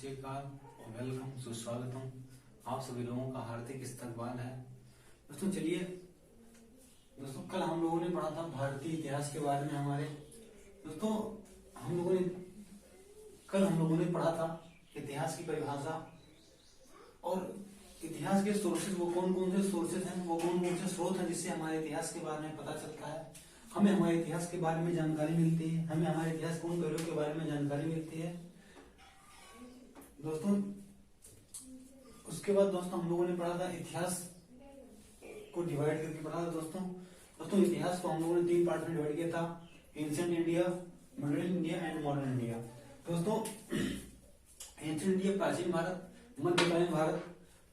श्रीकाल और वेलकम, सुस्वागतम। आप सभी लोगों का हार्दिक इस्तकबाल है। दोस्तों चलिए दोस्तों, कल हम लोगों ने पढ़ा था भारतीय इतिहास के बारे में। हमारे दोस्तों कल हम लोगों ने पढ़ा था इतिहास की परिभाषा और इतिहास के सोर्सेज, वो कौन कौन से सोर्सेज हैं, वो कौन कौन से स्रोत हैं जिससे हमारे इतिहास के बारे में पता चलता है, हमें हमारे इतिहास के बारे में जानकारी मिलती है, हमें हमारे इतिहास के उन पहलुओं के बारे में जानकारी मिलती है। दोस्तों उसके बाद दोस्तों हम लोगों ने पढ़ा था इतिहास को डिवाइड करके पढ़ा था। दोस्तों इतिहास को हम लोगों ने 3 पार्ट में डिवाइड किया था, ancient India, middle India and modern India. दोस्तों एंशिएंट इंडिया प्राचीन भारत, मध्यकालीन भारत,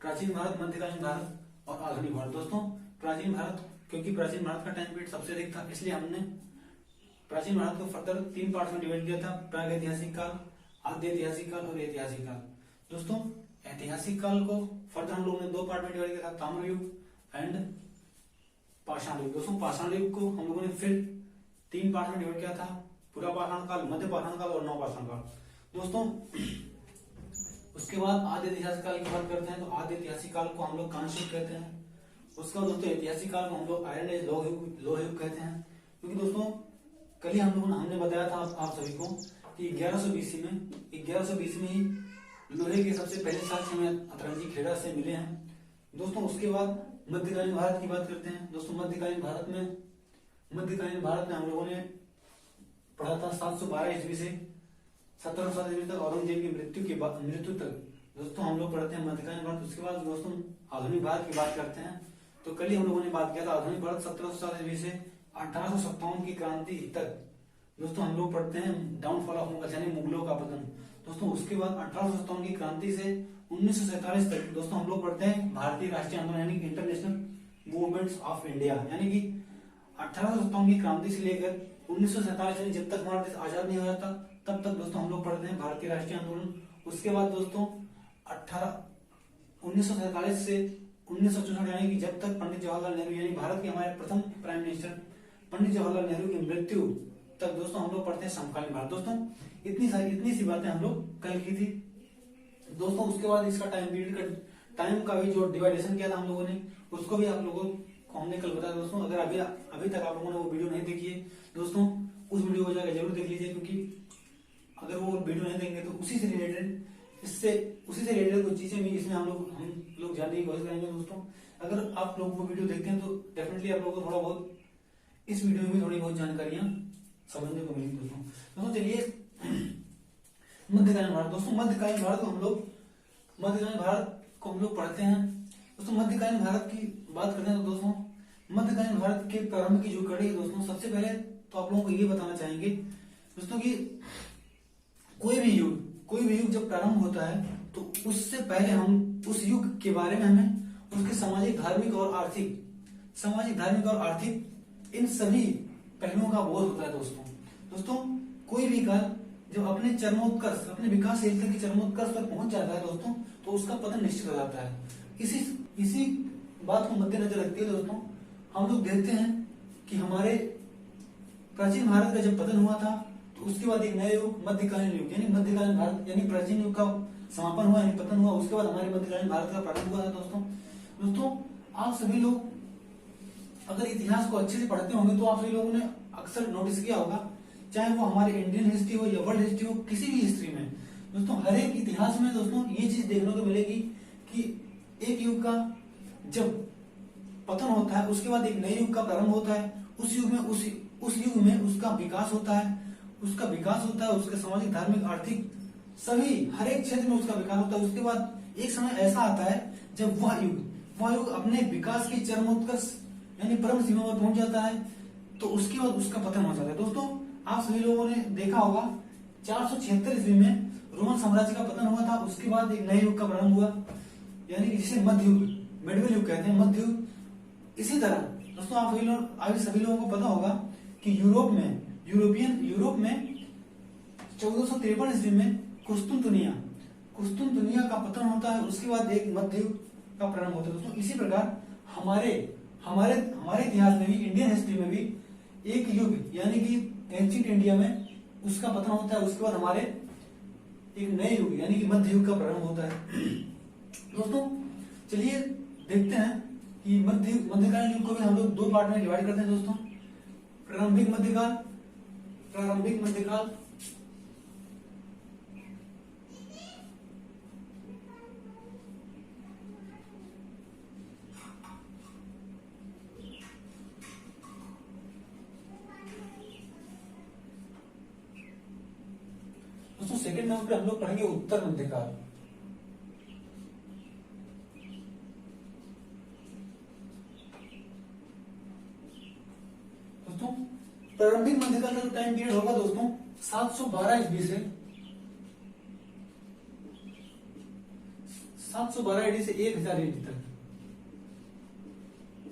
प्राचीन भारत, मध्यकालीन भारत और आधुनिक भारत। दोस्तों प्राचीन भारत, क्योंकि प्राचीन भारत का टाइम पीरियड सबसे अधिक था, इसलिए हमने प्राचीन भारत को फर्दर 3 पार्ट में डिवाइड किया था, प्रागैतिहासिक काल, आद्य ऐतिहासिक काल और ऐतिहासिक काल। दोस्तों ऐतिहासिक काल को फर्दर हम लोगों ने 2 पार्ट में डिवाइड किया था, ताम्र युग एंड पाषाण युग। दोस्तों पाषाण युग को हम लोगों ने फिर 3 पार्ट में डिवाइड किया था, पूरा पाषाण काल, मध्य पाषाण काल और नवपाषाण काल। दोस्तों उसके बाद आद्य ऐतिहासिक काल की बात करते हैं तो आद्य ऐतिहासिक काल को हम लोग कांस्य युग कहते हैं। उसके बाद दोस्तों ऐतिहासिक काल को हम लोग आयरन एज, लौह युग कहते हैं। क्योंकि दोस्तों कल ही हमने बताया था आप सभी को कि 1120 में ही लोहे के सबसे पहले साक्ष्य में अतरंगी खेड़ा से मिले हैं। दोस्तों उसके बाद मध्यकालीन भारत की बात करते हैं। दोस्तों मध्यकालीन भारत में हम लोगों ने पढ़ा था 712 ईस्वी से 1707 ईस्वी तक, औरंगजेब की मृत्यु तक। दोस्तों हम लोग पढ़ते हैं मध्यकालीन भारत। उसके बाद दोस्तों आधुनिक भारत की बात करते हैं तो कल ही हम लोगों ने बात किया था आधुनिक भारत 1707 ईस्वी से 1857 की क्रांति तक। दोस्तों हम लोग पढ़ते हैं डाउनफॉल ऑफ मुगल, यानी मुगलों का पतन। दोस्तों उसके बाद 1857 की क्रांति से 1947 तक दोस्तों हम लोग पढ़ते हैं भारतीय राष्ट्रीय आंदोलन, यानी इंटरनेशनल मूवमेंट्स ऑफ इंडिया। यानी कि 1857 की क्रांति से लेकर 1947, यानी जब तक हमारा देश आजाद नहीं हो जाता तब तक दोस्तों हम लोग पढ़ते हैं भारतीय राष्ट्रीय आंदोलन। उसके बाद दोस्तों 1947 से 1964, यानी कि जब तक पंडित जवाहरलाल नेहरू, यानी भारत के हमारे प्रथम प्राइम मिनिस्टर पंडित जवाहरलाल नेहरू की मृत्यु तक दोस्तों हम लोग पढ़ते हैं समकालीन भारत। दोस्तों इतनी सी बातें हम लोग कल की थी। दोस्तों उसके बाद इसका टाइम का भी जो डिवाइडेशन किया था हम लोगों ने, उसको भी आप लोगों को हमने कल बताया। दोस्तों अगर अभी तक आप लोगों ने वो वीडियो नहीं देखी है, दोस्तों उस वीडियो को जाकर जरूर देख लीजिए, क्योंकि अगर वो वीडियो नहीं देंगे तो उसी से रिलेटेड कुछ चीजें भी इसमें हम लोग जानने की कोशिश करेंगे। दोस्तों अगर आप लोग वो वीडियो देखते हैं तो डेफिनेटली आप लोगों को थोड़ा बहुत इस वीडियो में थोड़ी बहुत जानकारियां समझने को मिलेगी। दोस्तों चलिए मध्यकालीन भारत। दोस्तों मध्यकालीन भारत को हम लोग पढ़ते हैं। दोस्तों मध्यकालीन भारत की बात करते हैं तो दोस्तों मध्यकालीन भारत के प्रारंभ की जो कड़ी है, दोस्तों सबसे पहले तो आप लोगों को ये बताना चाहेंगे दोस्तों कि कोई भी युग जब प्रारंभ होता है तो उससे पहले हम उस युग के बारे में हमें उसके सामाजिक, धार्मिक और आर्थिक इन सभी पहलुओं का बोध होता है। दोस्तों कोई भी काल जब अपने चरमोत्कर्ष, अपने विकासशीलता के चरमोत्कर्ष पर पहुंच जाता है दोस्तों, तो उसका पतन निश्चित हो जाता है। इसी बात को मद्देनजर रखते हुए दोस्तों हम लोग देखते हैं कि हमारे प्राचीन भारत का जब पतन हुआ था तो उसके बाद एक नया युग, मध्यकालीन युग, यानी मध्यकालीन भारत, यानी प्राचीन युग का समापन हुआ, यानी पतन हुआ। उसके बाद हमारे मध्यकालीन भारत का प्रारंभ हुआ था। दोस्तों आप सभी लोग अगर इतिहास को अच्छे से पढ़ते होंगे तो आप सभी लोगों ने अक्सर नोटिस किया होगा, चाहे वो हमारे इंडियन हिस्ट्री हो या वर्ल्ड हिस्ट्री हो, किसी भी हिस्ट्री में दोस्तों हर एक इतिहास में दोस्तों ये चीज देखने को मिलेगी कि एक युग का जब पतन होता है उसके बाद एक नए युग का प्रारंभ होता है। उस युग में उसका विकास होता है, उसके सामाजिक, धार्मिक, आर्थिक सभी हर एक क्षेत्र में उसका विकास होता है। उसके बाद एक समय ऐसा आता है जब वह युग अपने विकास की चरमोत्कर्ष यानी परम सीमा पर पहुंच जाता है, तो उसके बाद उसका पतन हो जाता है। दोस्तों आप सभी लोगों ने देखा होगा 476 ईस्वी में रोमन साम्राज्य का पतन हुआ था। उसके बाद एक नए युग का प्रारंभ हुआ, यानी जिसे मध्य युग, मिडिल युग कहते हैं, मध्य युग। इसी तरह दोस्तों आप सभी लोगों को पता होगा कि यूरोप में 1453 ईस्वी में कुस्तुनतुनिया का पतन होता है। उसके बाद एक मध्य युग का प्रारंभ होता है। दोस्तों इसी प्रकार हमारे इतिहास में भी, इंडियन हिस्ट्री में भी एक युग यानी कि एंशिएंट इंडिया में उसका पतन होता है। उसके बाद हमारे एक नए युग यानी कि मध्य युग का प्रारंभ होता है। दोस्तों चलिए देखते हैं कि मध्यकालीन युग को भी हम लोग दो पार्ट में डिवाइड करते हैं दोस्तों, प्रारंभिक मध्यकाल, प्रारंभिक मध्यकाल दोस्तों। सेकंड नंबर पे हम लोग पढ़ेंगे उत्तर मध्यकाल। दोस्तों प्रारंभिक मध्यकाल का टाइम पीरियड होगा दोस्तों 712 ईस्वी से 712 एडी से 1000 एडी तक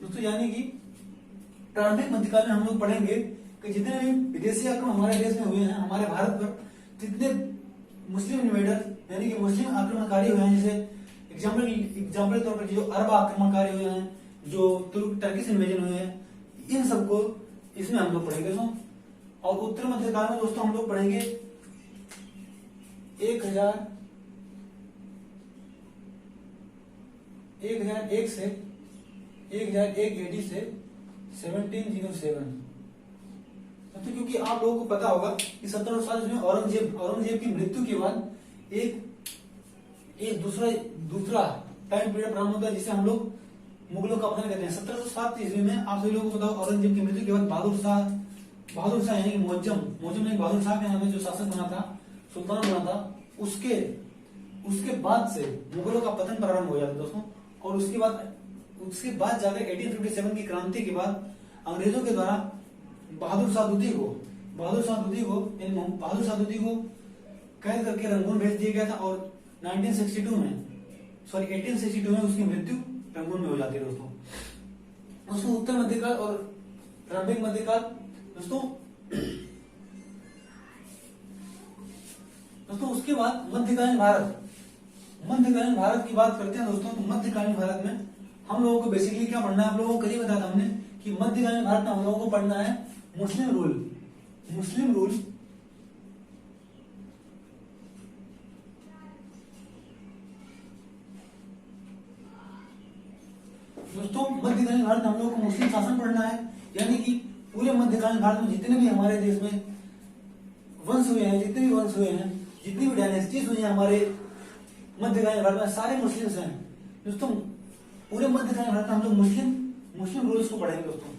दोस्तों। यानी कि प्रारंभिक मध्यकाल में हम लोग पढ़ेंगे कि जितने भी विदेशी आक्रमण हमारे देश में हुए हैं, हमारे भारत पर जितने मुस्लिम इन्वेडर यानी कि मुस्लिम आक्रमणकारी हुए हैं, जैसे एग्जाम्पल तौर पर जो अरब आक्रमणकारी हुए हैं, जो टर्किश इन्वेजन हुए हैं, इन सबको इसमें हम लोग पढ़ेंगे दोस्तों। और उत्तर मध्यकाल में दोस्तों हम लोग पढ़ेंगे 1001 से 1001 एडी से 1707 तो क्योंकि आप लोगों को पता होगा कि 1700 में औरंगजेब की मृत्यु के बाद एक दूसरा टाइम पीरियड प्रारंभ होता है जिसे हम लोग मुगलों का पतन कहते हैं। 1707 ईस्वी में आप सभी लोगों को पता होगा औरंगजेब की मृत्यु के बाद बहादुर शाह यानी कि मोहज्जम एक बहादुर शाह के नाम में जो शासक बना था, सुल्तान बना था, उसके बाद से मुगलों का पतन प्रारंभ हो जाता दोस्तों। और उसके बाद जाकर 1857 की क्रांति के बाद अंग्रेजों के द्वारा बहादुर शाह दूती को कैद करके रंगून भेज दिया गया था और 1862 में उसकी मृत्यु रंगून में हो जाती है दोस्तों। उत्तर मध्यकाल और प्रारंभिक मध्यकाल दोस्तों उसके बाद मध्यकालीन भारत की बात करते हैं दोस्तों। तो मध्यकालीन भारत में हम लोगों को बेसिकली क्या पढ़ना है, आप लोगों को कल ही बताया था हमने कि मध्यकालीन भारत में हम लोगों को पढ़ना है मुस्लिम रूल दोस्तों। मध्यकालीन भारत में हम लोगों को मुस्लिम शासन पढ़ना है, यानी कि पूरे मध्यकालीन भारत में जितने भी हमारे देश में वंश हुए हैं, जितनी भी डायनेस्टीज हुई हैं हमारे मध्यकालीन भारत में, सारे मुस्लिम्स हैं दोस्तों। पूरे मध्यकालीन भारत में हम लोग मुस्लिम रूल्स को पढ़ेंगे दोस्तों।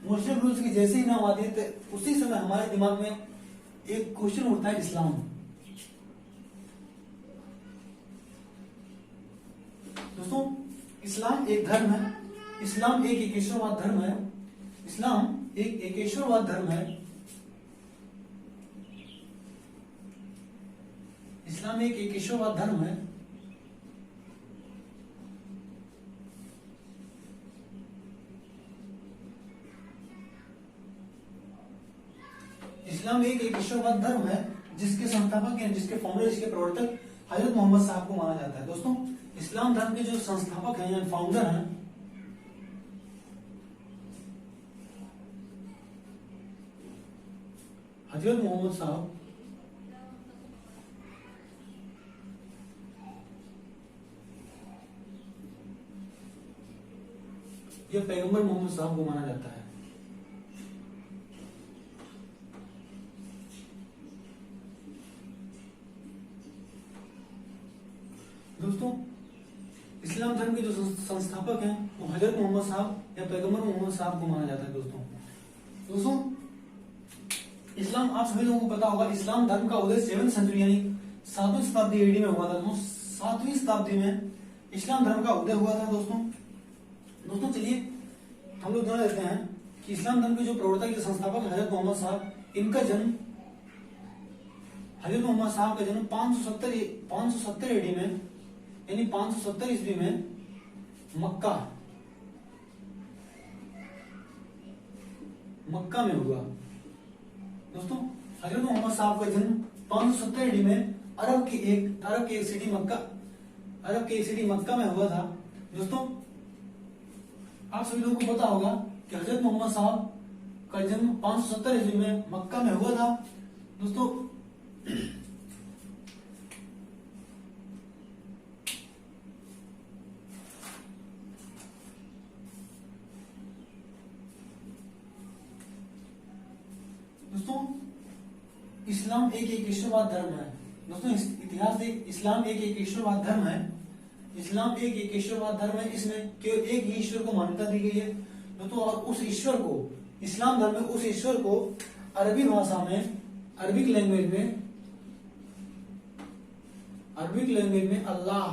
मुस्लिम रूल्स की जैसे ही नाम आती है तो उसी समय हमारे दिमाग में एक क्वेश्चन उठता है, इस्लाम। दोस्तों इस्लाम एक धर्म है, इस्लाम एक एकेश्वरवाद धर्म है, इस्लाम एक एकेश्वरवाद धर्म है, इस्लाम एक एकेश्वरवाद धर्म है। इस्लाम एक एकेश्वरवाद धर्म है जिसके संस्थापक हैं, जिसके फाउंडर, जिसके प्रवर्तक हजरत मोहम्मद साहब को माना जाता है दोस्तों। इस्लाम धर्म के जो संस्थापक हैं या फाउंडर हैं हजरत मोहम्मद साहब, यह पैगंबर मोहम्मद साहब को माना जाता है। दोस्तों इस्लाम धर्म के जो संस्थापक हैं वो हजरत मोहम्मद साहब या पैगंबर मोहम्मद साहब को माना जाता है दोस्तों। इस्लाम आप सभी लोगों को पता होगा, इस्लाम धर्म का उदय 7वीं सेंचुरी यानी 7वीं शताब्दी एडी में हुआ था दोस्तों। 7वीं शताब्दी में इस्लाम धर्म का उदय हुआ था दोस्तों। चलिए हम लोग जान लेते हैं कि इस्लाम धर्म के जो प्रवर्तक, संस्थापक हजरत मोहम्मद साहब, इनका जन्म, हजरत मोहम्मद साहब का जन्म 570 एडी में यानी 570 ईस्वी में मक्का में हुआ दोस्तों। हजरत मोहम्मद साहब का जन्म 570 एडी में अरब की एक सिटी मक्का में हुआ था दोस्तों। आप सभी लोगों को पता होगा कि हजरत मोहम्मद साहब का जन्म 570 ईस्वी में मक्का में हुआ था दोस्तों। दोस्तों इस्लाम एक ईश्वरवाद धर्म है। दोस्तों इतिहास एक इस्लाम एक ईश्वरवाद धर्म है। इस्लाम एक ईश्वरवाद धर्म है। इसमें केवल एक ही ईश्वर को मान्यता दी गई है दोस्तों। और उस ईश्वर को, इस्लाम धर्म में उस ईश्वर को अरबी भाषा में, अरबिक लैंग्वेज में अल्लाह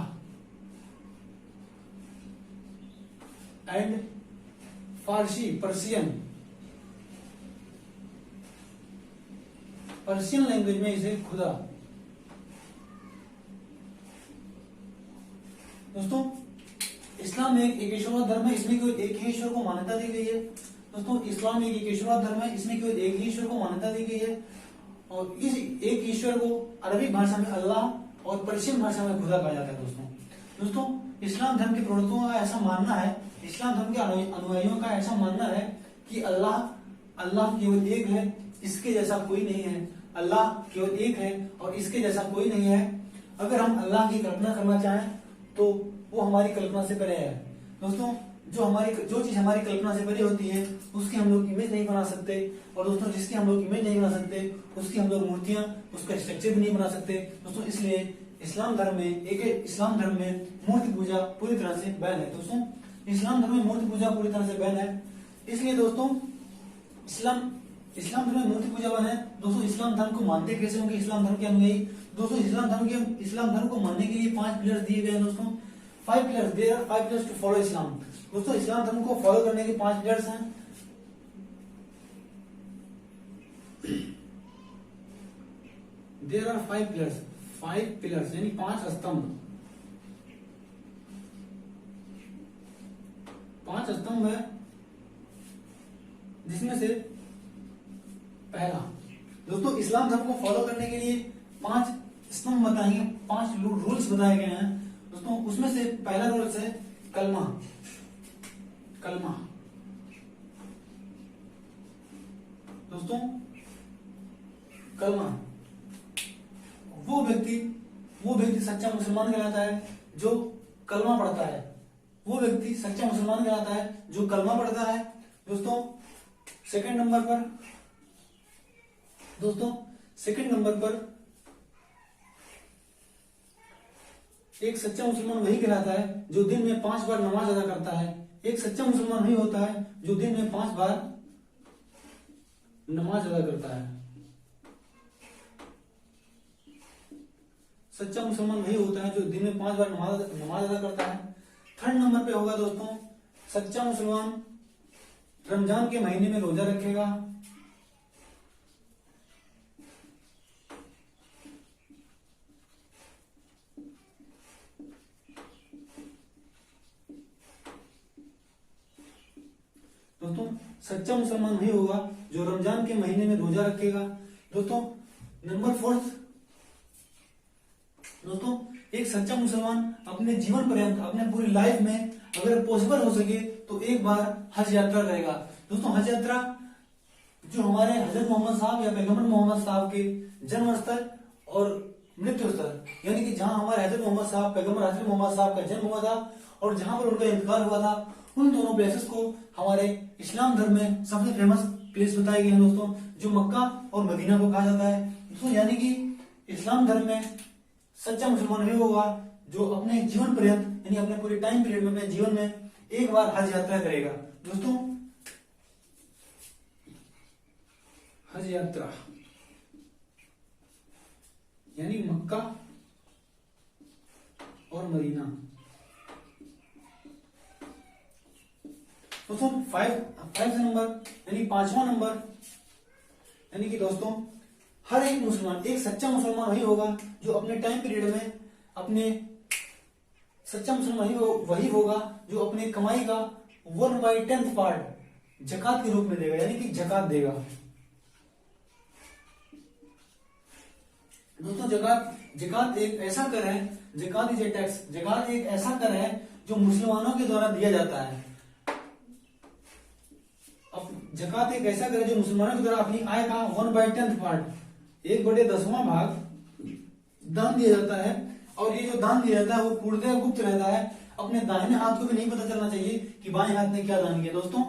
एंड फारसी पर्शियन लैंग्वेज में इसे खुदा। दोस्तों इस्लाम एक ईश्वरवाद धर्म है। इसमें केवल एक ही ईश्वर को मान्यता दी गई है दोस्तों। इस्लाम एक ईश्वरवाद धर्म है। इसमें केवल एक ही ईश्वर को मान्यता दी गई है और इस एक ईश्वर को अरबिक भाषा में अल्लाह और पर्शियन भाषा में खुदा कहा जाता है दोस्तों इस्लाम धर्म के प्रवर्तकों का ऐसा मानना है, इस्लाम धर्म के अनुयायियों का ऐसा मानना है कि अल्लाह केवल एक है, इसके जैसा कोई नहीं है। अल्लाह केवल एक है और इसके जैसा कोई नहीं है। अगर हम अल्लाह की कल्पना करना चाहें तो वो हमारी कल्पना से परे है दोस्तों। जो चीज हमारी कल्पना से परे होती है उसकी हम लोग इमेज नहीं बना सकते। और दोस्तों जिसकी हम लोग इमेज नहीं बना सकते उसकी हम लोग मूर्तियां, उसका स्ट्रक्चर भी नहीं बना सकते दोस्तों। इसलिए इस्लाम धर्म में मूर्ति पूजा पूरी तरह से बैन है दोस्तों। इस्लाम धर्म में मूर्ति पूजा पूरी तरह से बैन है। इसलिए दोस्तों इस्लाम धर्म में मूर्ति पूजा बैन है दोस्तों। इस्लाम धर्म को मानते कैसे होंगे इस्लाम धर्म के अनुयायी दोस्तों? इस्लाम धर्म को मानने के लिए 5 पिलर्स दिए गए हैं दोस्तों। 5 pillars, there are 5 pillars to follow Islam. दोस्तों इस्लाम धर्म को फॉलो करने के 5 पिलर्स हैं। देयर आर 5 पिलर्स यानी 5 स्तंभ। 5 स्तंभ है जिसमें से पहला दोस्तों इस्लाम धर्म को फॉलो करने के लिए 5 स्तंभ बताएंगे, 5 रूल्स बताए गए हैं दोस्तों। उसमें से पहला रूल्स है कलमा। दोस्तों कलमा, वो व्यक्ति सच्चा मुसलमान कहलाता है जो कलमा पढ़ता है। वो व्यक्ति सच्चा मुसलमान कहलाता है जो कलमा पढ़ता है दोस्तों। सेकंड नंबर पर एक सच्चा मुसलमान वही कहलाता है जो दिन में 5 बार नमाज अदा करता है। एक सच्चा मुसलमान वही होता है जो दिन में 5 बार नमाज अदा करता है। सच्चा मुसलमान वही होता है जो दिन में 5 बार नमाज अदा करता है। थर्ड नंबर पे होगा दोस्तों सच्चा मुसलमान रमजान के महीने में रोजा रखेगा। दोस्तों सच्चा मुसलमान वही होगा जो रमजान के महीने में रोजा रखेगा दोस्तों। नंबर 4 दोस्तों एक सच्चा मुसलमान अपने जीवन पर्यंत, अपने पूरी लाइफ में अगर पॉसिबल हो सके तो एक बार हज यात्रा करेगा दोस्तों। हज यात्रा जो हमारे हजरत मोहम्मद साहब या पैगंबर मोहम्मद साहब के जन्म स्थल और मृत्यु स्थल, यानी कि जहां हमारे हजरत मोहम्मद साहब, पैगंबर हजरत मोहम्मद साहब का जन्म हुआ था और जहां पर उनका इंतकाल हुआ था, उन दोनों प्लेसेस को हमारे इस्लाम धर्म में सबसे फेमस प्लेस बताए गए हैं दोस्तों, जो मक्का और मदीना को कहा जाता है दोस्तों। यानी कि इस्लाम धर्म में सच्चा मुसलमान वही होगा जो अपने जीवन पर्यंत, यानी अपने पूरे टाइम पीरियड में, अपने जीवन में एक बार हज यात्रा करेगा दोस्तों। हज यात्रा यानी मक्का और मदीना दोस्तों। 5 नंबर यानी 5वां नंबर, यानी कि दोस्तों हर एक मुसलमान, एक सच्चा मुसलमान वही होगा जो अपने टाइम पीरियड में सच्चा मुसलमान वही होगा जो अपने कमाई का 1/10 पार्ट जकात के रूप में देगा, यानी कि जकात देगा दोस्तों। जकात एक ऐसा कर है, जकात इज ए टैक्स, जकात एक ऐसा कर है जो मुसलमानों के द्वारा दिया जाता है। अब जकात एक ऐसा कर है जो मुसलमानों के द्वारा अपनी आय का 1/10 पार्ट, 1/10वां भाग दान दिया जाता है। और ये जो दान दिया जाता है वो पूर्णतः गुप्त रहता है, अपने दाहिने हाथ को भी नहीं पता चलना चाहिए कि बाएं हाथ ने क्या दान किया दोस्तों।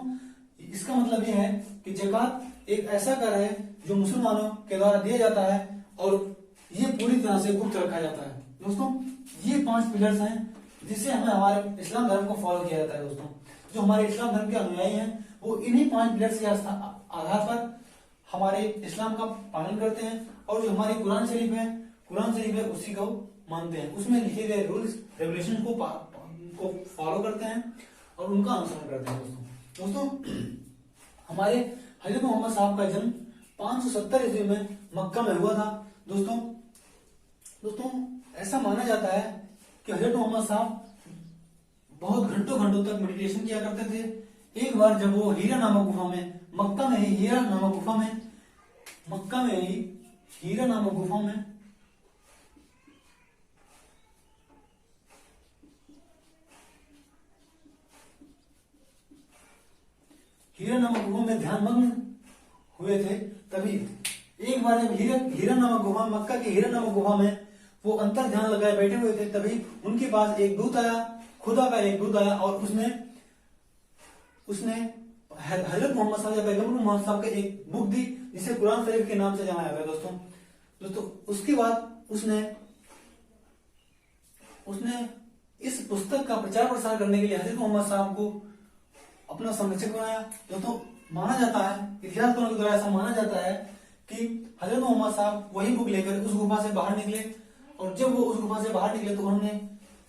इसका मतलब ये है कि जकात एक ऐसा कर है जो मुसलमानों के द्वारा दिया जाता है और ये पूरी तरह से गुप्त रखा जाता है। दोस्तों ये 5 पिलर्स हैं जिससे हमें हमारे इस्लाम धर्म को फॉलो किया जाता है। दोस्तों जो हमारे इस्लाम धर्म के अनुयायी हैं वो इन्हीं 5 पिलर्स के आधार पर हमारे इस्लाम का पालन करते हैं और जो हमारी कुरान शरीफ है उसी को मानते हैं, उसमें लिखे गए रूल्स रेगुलेशन को फॉलो करते हैं और उनका अनुसरण करते हैं। दोस्तों हमारे हजरत मोहम्मद साहब का जन्म 570 ईस्वी में मक्का में हुआ था। दोस्तों ऐसा माना जाता है कि हजरत मोहम्मद साहब बहुत घंटों तक मेडिटेशन किया करते थे। एक बार जब वो हीरा नामक गुफा में मक्का में ही हीरा नामक गुफा में हीरा नामक गुफा में ध्यानमग्न हुए थे, तभी एक बार जब हीरा नामक गुफा मक्का के हीरा नामक गुफा में वो अंतर ध्यान लगाए बैठे हुए थे, तभी उनके पास एक दूत आया, खुदा का एक दूत आया और उसने हजरत मोहम्मद साहब या पैगंबर मोहम्मद साहब के एक बुक दी जिसे कुरान शरीफ के नाम से जाना जाता है। दोस्तों उसके बाद उसने इस पुस्तक का प्रचार प्रसार करने के लिए हजरत मोहम्मद साहब को अपना संरक्षक बनाया। दोस्तों माना जाता है, इतिहासकारों के द्वारा ऐसा माना जाता है कि हजरत मोहम्मद साहब वही बुक लेकर उस गुफा से बाहर निकले और जब वो उस गुफा से बाहर निकले तो उन्होंने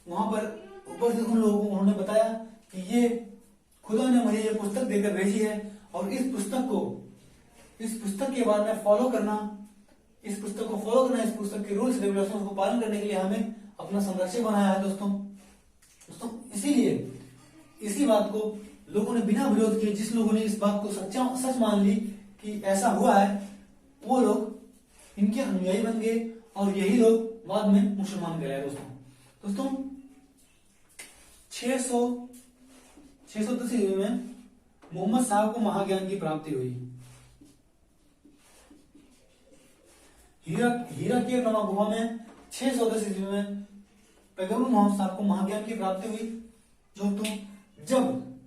वहां पर ऊपर से उन लोगों को उन्होंने बताया कि ये खुदा ने मुझे ये पुस्तक देकर भेजी है और इस पुस्तक के बारे में फॉलो करना, इस पुस्तक के रूल्स रेगुलेशन को पालन करने के लिए हमें अपना संरक्षक बनाया है। दोस्तों इसीलिए इसी बात को लोगों ने बिना विरोध किए, जिस लोगों ने इस बात को सच मान ली कि ऐसा हुआ है, वो लोग इनके अनुयायी बन गए और यही लोग बाद में मुसलमान कहलाए। दोस्तों 610 ईस्वी में मोहम्मद साहब को महाज्ञान की प्राप्ति हुई। हीरा की नामक गुफा में 610 ईस्वी में पैगंबर मोहम्मद साहब को महाज्ञान की प्राप्ति हुई।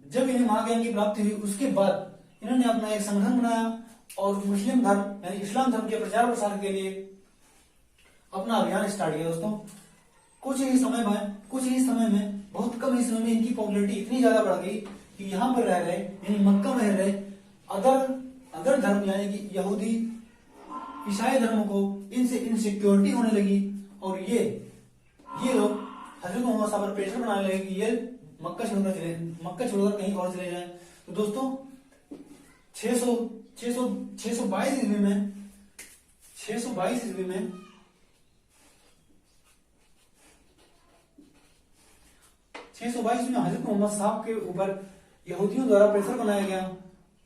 जब इन्हें महाज्ञान की प्राप्ति हुई उसके बाद इन्होंने अपना एक संगठन बनाया और मुस्लिम धर्म यानी इस्लाम धर्म के प्रचार प्रसार के लिए अपना अभियान स्टार्ट किया। दोस्तों कुछ ही समय में बहुत कम ही समय में इनकी पॉपुलैरिटी इतनी ज्यादा बढ़ गई कि यहाँ पर रह रहे यानी मक्का में रह रहे अदर धर्म यानी कि यहूदी ईसाई धर्म को इनसे इनसिक्योरिटी होने लगी और ये लोग हजरत मोहम्मद साहब पर प्रेशर बनाने लगे कि ये मक्का छोड़कर कहीं और चले जाएं। तो दोस्तों 622 ईस्वी में हजरत मोहम्मद साहब के ऊपर यहूदियों द्वारा प्रेशर बनाया गया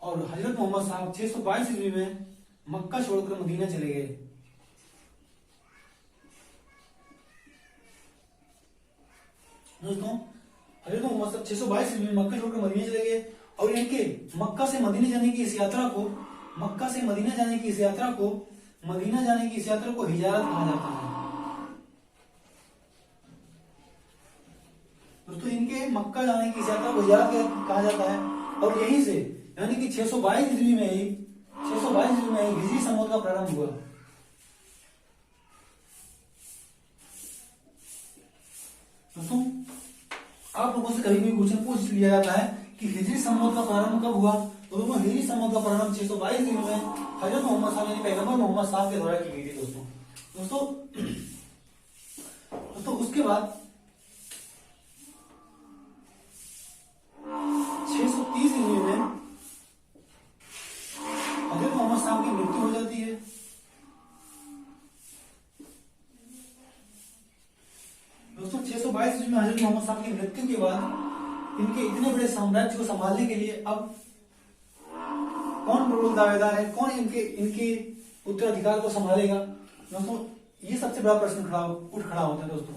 और हजरत मोहम्मद साहब 622 ईस्वी में मक्का छोड़कर मदीना चले गए। दोस्तों हजरत मोहम्मद साहब 622 ईस्वी में मक्का छोड़कर मदीना चले गए और इनके मक्का से मदीना जाने की इस यात्रा को मदीना जाने की इस यात्रा को हिजारत कहा जाता है। दोस्तों इनके मक्का जाने की इस यात्रा को हिजारत कहा जाता है और यहीं से यानी कि 622 ईस्वी में ही हिजरी संवत का प्रारंभ हुआ। दोस्तों आप लोगों से कभी भी क्वेश्चन पूछ लिया जाता है कि हिजरी संवत का प्रारंभ कब हुआ, तो दोस्तों हिजरी संवत का प्रारंभ 622 ईस्वी में हजरत मोहम्मद साहब यानी पैगंबर मोहम्मद साहब के द्वारा की गई थी। दोस्तों उसके बाद 630 ईस्वी में हजरत मोहम्मद साहब की मृत्यु हो जाती है। दोस्तों 622 ईस्वी में हजरत मोहम्मद साहब की मृत्यु के बाद इनके इतने बड़े साम्राज्य को संभालने के लिए अब कौन प्रबल दावेदार है, कौन इनके उत्तराधिकार को संभालेगा। दोस्तों ये सबसे बड़ा प्रश्न उठ खड़ा होता है। दोस्तों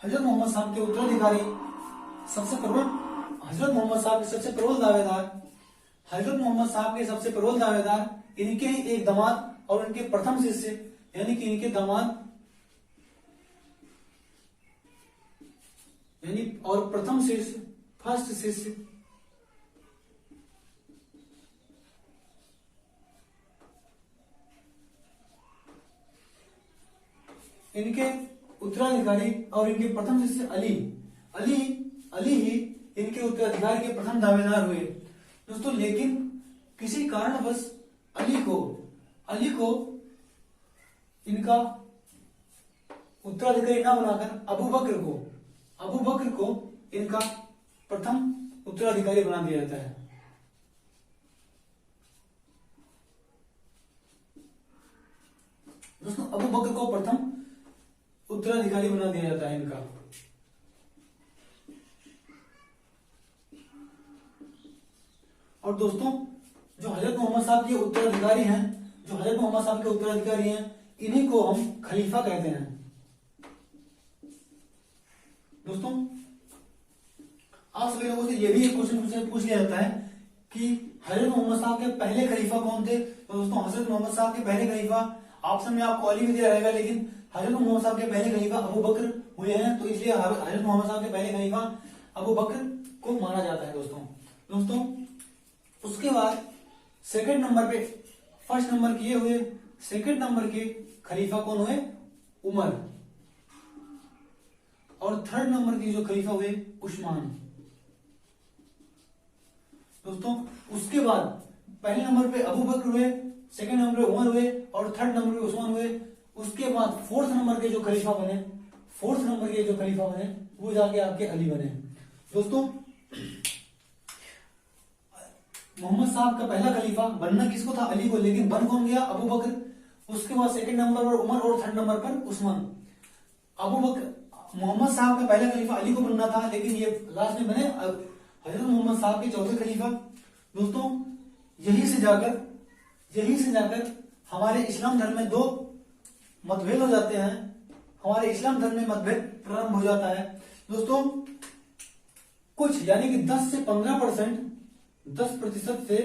हजरत मोहम्मद साहब के उत्तराधिकारी हजरत मोहम्मद साहब के सबसे प्रबल दावेदार इनके ही एक दामाद और इनके प्रथम शिष्य यानी कि इनके दामाद और प्रथम शिष्य, फर्स्ट शिष्य इनके उत्तराधिकारी और इनके प्रथम शिष्य अली ही इनके उत्तराधिकारी के प्रथम दावेदार हुए दोस्तों। लेकिन किसी कारणवश अली को इनका उत्तराधिकारी ना बनाकर अबू बकर को इनका प्रथम उत्तराधिकारी बना दिया जाता है। दोस्तों अबू बकर को प्रथम उत्तराधिकारी बना दिया जाता है इनका। और दोस्तों जो हजरत मोहम्मद साहब के उत्तराधिकारी हैं, इन्हीं को हम खलीफा कहते हैं। दोस्तों आप सभी लोगों से यह भी एक क्वेश्चन पूछ लिया जाता है कि हजरत मोहम्मद साहब के पहले खलीफा कौन थे। तो दोस्तों हजरत मोहम्मद साहब के पहले खलीफा ऑप्शन में आपको अली भी दिया रहेगा, लेकिन हजरत मोहम्मद साहब के पहले खलीफा अबू बकर हुए हैं, तो इसलिए हजरत मोहम्मद साहब के पहले खलीफा अबू बकर को माना जाता है। दोस्तों उसके बाद सेकंड नंबर पे, फर्स्ट नंबर किए हुए सेकंड नंबर के खलीफा कौन हुए, उमर, और थर्ड नंबर के जो खलीफा हुए उस्मान। दोस्तों उसके बाद पहले नंबर पे अबू बकर हुए, सेकंड नंबर पे उमर हुए और थर्ड नंबर पे उस्मान हुए। उसके बाद फोर्थ नंबर के जो खलीफा बने वो जाके आपके अली बने। दोस्तों मोहम्मद साहब का पहला खलीफा बनना किसको था, अली को, लेकिन बन कौन गया, अबू बकर। उसके बाद सेकंड नंबर पर उमर और थर्ड नंबर पर उस्मान। मोहम्मद साहब का पहला खलीफा अली को बनना था, लेकिन ये लास्ट में बने हजरत मोहम्मद साहब के चौथे खलीफा। दोस्तों यहीं से जाकर हमारे इस्लाम धर्म में दो मतभेद हो जाते हैं, हमारे इस्लाम धर्म में मतभेद प्रारंभ हो जाता है। दोस्तों कुछ यानी कि 10 से 15% 10% से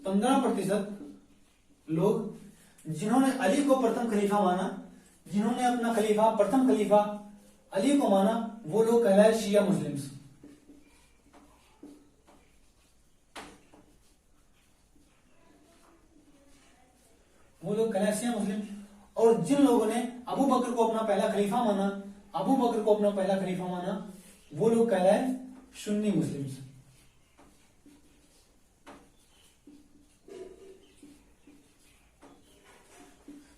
15% लोग जिन्होंने अली को प्रथम खलीफा माना, जिन्होंने अपना प्रथम खलीफा अली को माना, वो लोग कहलाए शिया मुस्लिम्स। और जिन लोगों ने अबू बकर को अपना पहला खलीफा माना, वो लोग कहलाए सुन्नी मुस्लिम्स।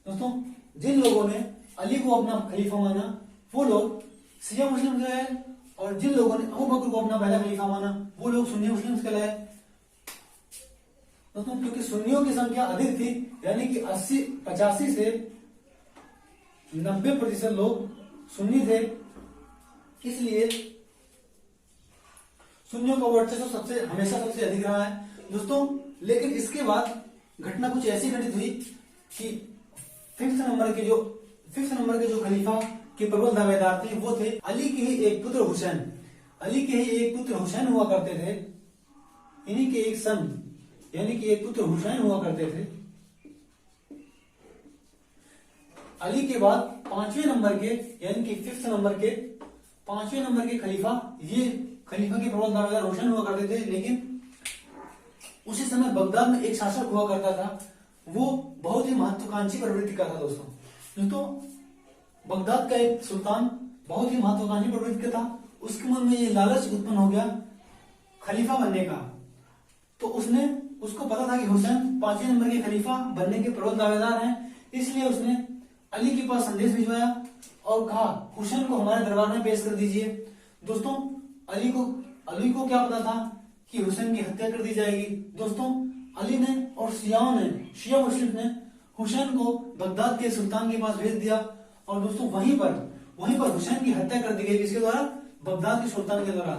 दोस्तों जिन लोगों ने अली को अपना खलीफा माना वो लोग शिया मुस्लिम कहलाए, और जिन लोगों ने अबू बकर को अपना पहला खलीफा माना वो लोग सुन्नी मुस्लिम कहलाए। दोस्तों क्योंकि सुन्नियों की संख्या अधिक थी, यानी कि 85 से 90% लोग सुन्नी थे, इसलिए सुन्नियों का वर्चस्व हमेशा सबसे अधिक रहा है। दोस्तों लेकिन इसके बाद घटना कुछ ऐसी घटित हुई कि फिफ्थ नंबर के जो खलीफा के प्रबल दावेदार थे वो थे अली के ही एक पुत्र हुसैन हुआ करते थे। इन्हीं के एक सन यानी कि एक पुत्र हुसैन हुआ करते थे। अली के बाद पांचवें नंबर के यानी कि फिफ्थ नंबर के पांचवें नंबर के खलीफा के प्रबल दावेदार हुसैन हुआ करते थे। लेकिन उसी समय बगदाद में एक शासक हुआ करता था, वो बहुत ही महत्वाकांक्षी प्रवृत्ति का था। दोस्तों बगदाद का एक सुल्तान बहुत ही महत्वाकांक्षी प्रवृत्ति का था, उसके मन में ये लालच उत्पन्न हो गया खलीफा बनने का। तो उसको पता था कि हुसैन पांचवें नंबर के खलीफा बनने के प्रबल दावेदार हैं, इसलिए उसने अली के पास संदेश भिजवाया और कहा हुसैन को हमारे दरबार में पेश कर दीजिए। दोस्तों अली को क्या पता था कि हुसैन की हत्या कर दी जाएगी। दोस्तों अली ने और शिया मुस्लिम ने हुसैन को बगदाद के सुल्तान के पास भेज दिया, और दोस्तों वहीं पर हुसैन की हत्या कर दी गई, किसके द्वारा, बगदाद के सुल्तान के द्वारा।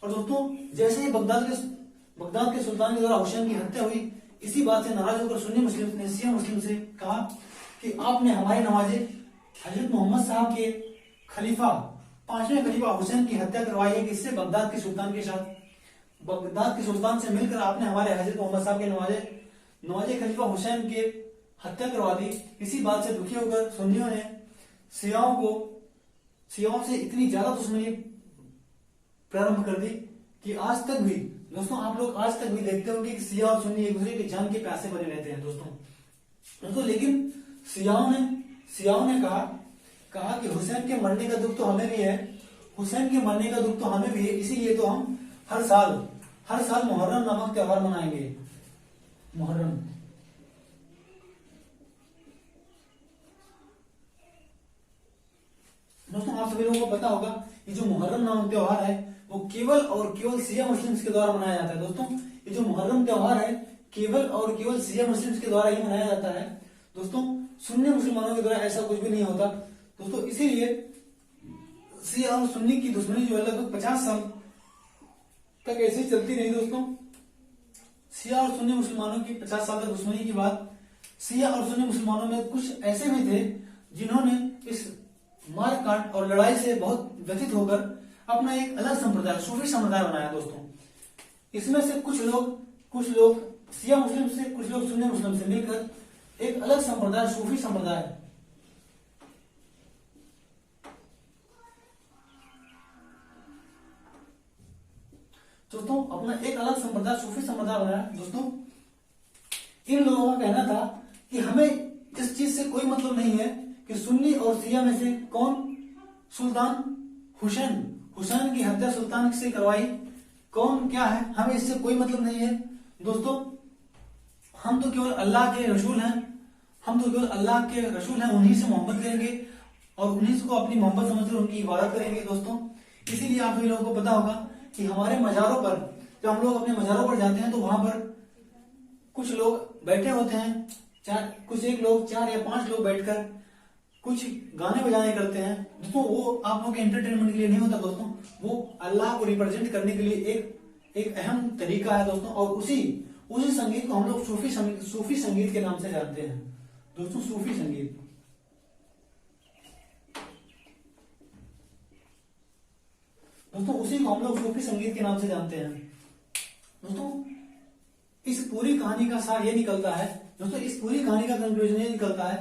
और दोस्तों जैसे ही बगदाद के सुल्तान के द्वारा हुसैन की हत्या हुई, इसी बात से नाराज होकर सुन्नी मुस्लिम ने शिया मुस्लिम से कहा कि आपने हमारे नवाजे हजरत मोहम्मद साहब के खलीफा पांचवें खलीफा हुसैन की हत्या करवाई है, किससे, बगदाद के सुल्तान के साथ। बगदाद के सुल्तान से मिलकर आपने हमारे हजरत मोहम्मद साहब के नवाजे खलीफा हुसैन के हत्या करवा दी। इसी बात से दुखी होकर सुन्नियों ने शियाओं से इतनी ज्यादा दुश्मनी प्रारंभ कर दी कि आज तक भी दोस्तों आप लोग आज तक भी देखते होंगे कि शिया और सुन्नी एक दूसरे के जान के प्यासे बने रहते हैं दोस्तों। लेकिन शियाओं ने कहा कि हुसैन के मरने का दुख तो हमें भी है, हुसैन के मरने का दुख तो हमें भी है, इसीलिए तो हम हर साल मुहर्रम नामक त्योहार मनाएंगे। मुहर्रम दोस्तों आप सभी लोगों को पता होगा ये जो मुहर्रम नामक त्योहार है वो केवल और केवल शिया मुस्लिम्स के द्वारा मनाया जाता है। दोस्तों ये जो मुहर्रम त्योहार है केवल और केवल शिया मुस्लिम्स के द्वारा ही मनाया जाता है दोस्तों। सुन्नी मुसलमानों के द्वारा ऐसा कुछ भी नहीं होता दोस्तों। इसीलिए शिया और सुन्नी की दुश्मनी जो है लगभग 50 साल तक ऐसे ही चलती रही दोस्तों। शिया और सुन्नी मुसलमानों की 50 साल तक दुश्मनी के बाद शिया और सुन्नी मुसलमानों में कुछ ऐसे भी थे जिन्होंने इस मारकाट और लड़ाई से बहुत व्यथित होकर अपना एक अलग संप्रदाय सूफी संप्रदाय बनाया दोस्तों। इसमें से कुछ लोग शिया मुस्लिम से, कुछ लोग सुन्नी मुस्लिम से मिलकर एक अलग संप्रदाय सूफी संप्रदाय दोस्तों अपना एक अलग संप्रदाय सूफी संप्रदाय बनाया दोस्तों। इन लोगों का कहना था कि हमें इस चीज से कोई मतलब नहीं है कि सुन्नी और शिया में से कौन सुल्तान हुसैन की हत्या सुल्तान से करवाई, कौन क्या है, हमें इससे कोई मतलब नहीं है दोस्तों। हम तो केवल अल्लाह के रसूल हैं, उन्हीं से मोहब्बत करेंगे और उन्हीं को अपनी मोहब्बत समझकर उनकी इबादत करेंगे दोस्तों। इसीलिए आप सभी लोगों को पता होगा कि हमारे मज़ारों पर जब हम लोग अपने मज़ारों पर जाते हैं तो वहां पर कुछ लोग बैठे होते हैं, कुछ एक लोग 4 या 5 लोग बैठकर कुछ गाने बजाने करते हैं दोस्तों। वो आप लोगों के एंटरटेनमेंट के लिए नहीं होता दोस्तों, वो अल्लाह को रिप्रेजेंट करने के लिए एक अहम तरीका है दोस्तों। और उसी संगीत को हम लोग सूफी संगीत के नाम से जानते हैं दोस्तों। सूफी संगीत दोस्तों उसी को हम लोग सूफी संगीत के नाम से जानते हैं दोस्तों। इस पूरी कहानी का सार ये निकलता है दोस्तों, इस पूरी कहानी का कंक्लूजन ये निकलता है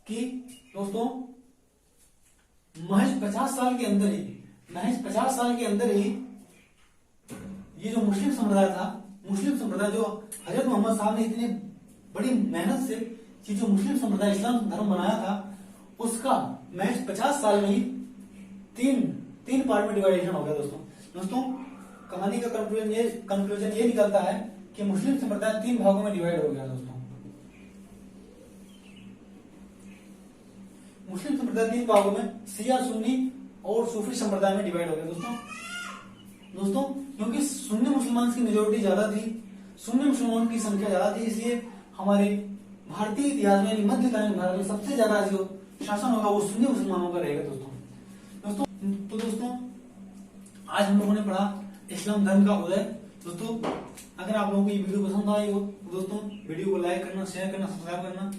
कि दोस्तों महज 50 साल के अंदर ही ये जो मुस्लिम संप्रदाय जो हजरत मोहम्मद साहब ने इतनी बड़ी मेहनत से ये जो मुस्लिम संप्रदाय इस्लाम धर्म बनाया था उसका महज 50 साल में ही तीन पार्ट में डिवाइडेशन हो गया दोस्तों। कहानी का कंक्लूजन ये निकलता है कि मुस्लिम संप्रदाय 3 भागों में डिवाइड हो गया दोस्तों। मुस्लिम संप्रदाय 3 भागों में शिया, सुन्नी और सूफी संप्रदाय में डिवाइड हो गया दोस्तों। क्योंकि सुन्नी मुसलमान की मेजोरिटी ज्यादा थी, सुन्नी मुसलमानों की संख्या ज्यादा थी, इसलिए हमारे भारतीय इतिहास में मध्यकालीन भारत में सबसे ज्यादा जो शासन होगा वो सुन्नी मुसलमानों का रहेगा दोस्तों। दोस्तों आज हम लोगों ने पढ़ा इस्लाम धर्म का उदय दोस्तों। अगर आप लोगों को ये वीडियो पसंद आई हो तो दोस्तों वीडियो को लाइक करना, शेयर करना, सब्सक्राइब करना।